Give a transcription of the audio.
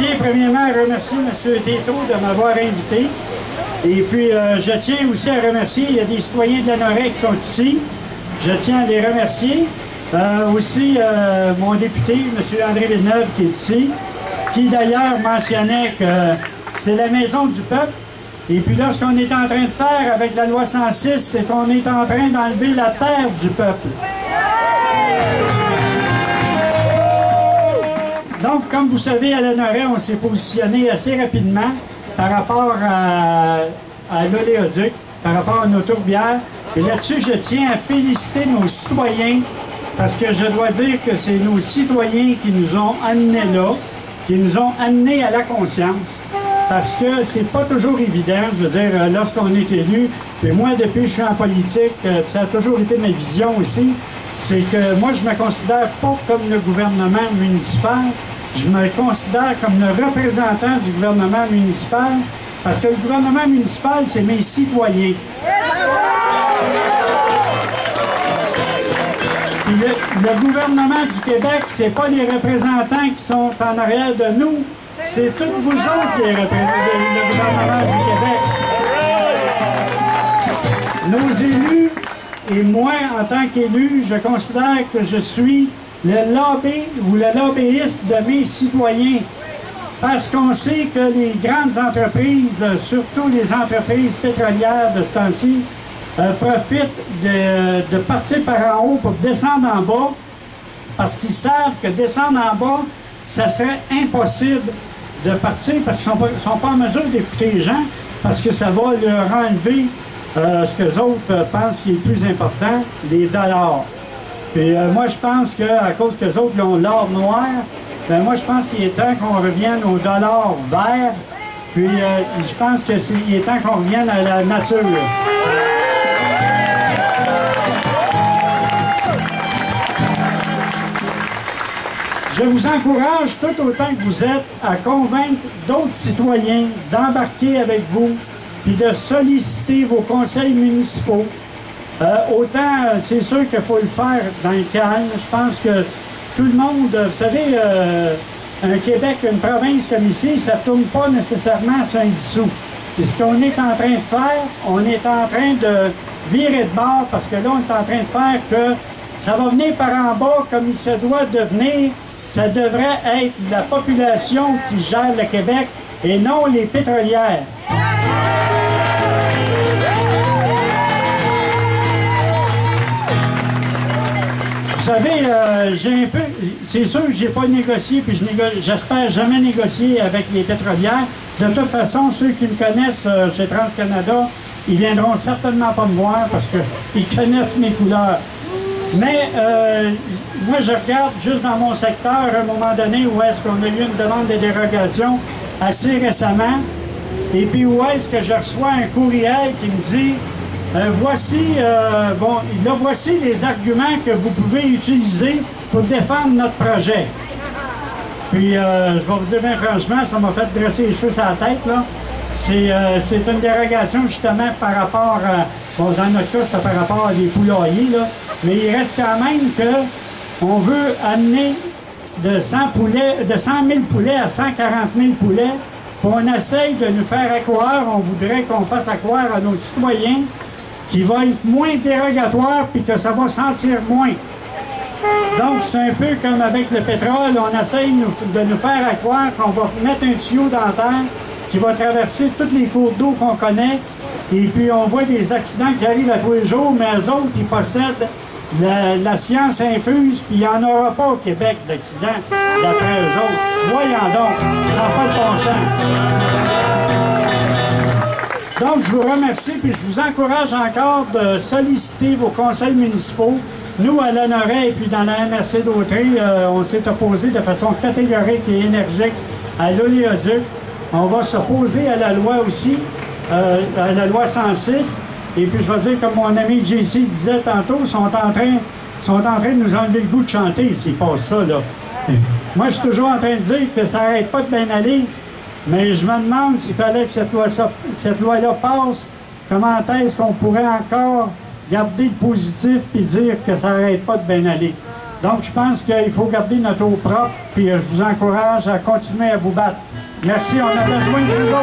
tiens premièrement à remercier M. Tétrault de m'avoir invité. Et puis, je tiens aussi à remercier, il y a des citoyens de Lanoraie qui sont ici. Je tiens à les remercier. Aussi, mon député, M. André Villeneuve, qui est ici, qui d'ailleurs mentionnait que c'est la maison du peuple. Et puis là, ce qu'on est en train de faire avec la loi 106, c'est qu'on est en train d'enlever la terre du peuple. Donc, comme vous savez, à Lanoraie, on s'est positionné assez rapidement par rapport à l'oléoduc, par rapport à nos tourbières. Et là-dessus, je tiens à féliciter nos citoyens, parce que je dois dire que c'est nos citoyens qui nous ont amenés là, qui nous ont amenés à la conscience. Parce que c'est pas toujours évident, je veux dire, lorsqu'on est élu, et moi, depuis que je suis en politique, ça a toujours été ma vision aussi, c'est que moi, je me considère pas comme le gouvernement municipal, je me considère comme le représentant du gouvernement municipal, parce que le gouvernement municipal, c'est mes citoyens. Puis le gouvernement du Québec, c'est pas les représentants qui sont en arrière de nous, c'est tous vous autres qui représentez le gouvernement du Québec. Nos élus et moi, en tant qu'élu, je considère que je suis le lobby ou le lobbyiste de mes citoyens. Parce qu'on sait que les grandes entreprises, surtout les entreprises pétrolières de ce temps-ci, profitent de partir par en haut pour descendre en bas, parce qu'ils savent que descendre en bas, ça serait impossible de partir parce qu'ils ne sont pas en mesure d'écouter les gens, parce que ça va leur enlever ce que les autres pensent qui est le plus important, les dollars. Puis moi, je pense qu'à cause que les autres ils ont l'or noir, ben moi, je pense qu'il est temps qu'on revienne aux dollars verts, puis je pense qu'il est temps qu'on revienne à la nature. Je vous encourage, tout autant que vous êtes, à convaincre d'autres citoyens d'embarquer avec vous puis de solliciter vos conseils municipaux. Autant, c'est sûr qu'il faut le faire dans le calme. Je pense que tout le monde, vous savez, un Québec, une province comme ici, ça ne tourne pas nécessairement sur un dissous. Et ce qu'on est en train de faire, on est en train de virer de bord parce que là, on est en train de faire que ça va venir par en bas comme il se doit devenir. Ça devrait être la population qui gère le Québec et non les pétrolières. Vous savez, j'ai un peu, c'est sûr que j'ai pas négocié, puis j'espère jamais négocier avec les pétrolières. De toute façon, ceux qui me connaissent chez TransCanada, ils viendront certainement pas me voir parce qu'ils connaissent mes couleurs. Mais moi, je regarde juste dans mon secteur, à un moment donné, où est-ce qu'on a eu une demande de dérogation assez récemment, et puis où est-ce que je reçois un courriel qui me dit voici les arguments que vous pouvez utiliser pour défendre notre projet. Puis, je vais vous dire bien franchement, ça m'a fait dresser les cheveux sur la tête, là. C'est une dérogation justement par rapport à, bon, dans notre cas, c'est par rapport à des poulaillers, là, mais il reste quand même qu'on veut amener de 100 000 poulets à 140 000 poulets, puis on essaye de nous faire accroire, on voudrait qu'on fasse accroire à nos citoyens qui va être moins dérogatoire puis que ça va sentir moins. Donc, c'est un peu comme avec le pétrole, on essaye de nous faire croire qu'on va mettre un tuyau dans la terre qui va traverser tous les cours d'eau qu'on connaît, et puis on voit des accidents qui arrivent à tous les jours, mais eux autres, ils possèdent la science infuse, puis il n'y en aura pas au Québec d'accidents d'après eux autres. Voyons donc, ça n'a pas de bon sens. Donc, je vous remercie, puis je vous encourage encore de solliciter vos conseils municipaux. Nous, à Lanoraie et puis dans la MRC d'Autrey, on s'est opposé de façon catégorique et énergique à l'oléoduc. On va s'opposer à la loi aussi, à la loi 106. Et puis, je vais dire, comme mon ami JC disait tantôt, sont en train de nous enlever le goût de chanter s'ils passent ça, là. Moi, je suis toujours en train de dire que ça n'arrête pas de bien aller, mais je me demande s'il fallait que cette loi-là passe, comment est-ce qu'on pourrait encore garder le positif et dire que ça n'arrête pas de bien aller. Donc, je pense qu'il faut garder notre eau propre, puis je vous encourage à continuer à vous battre. Merci, on a besoin de vous.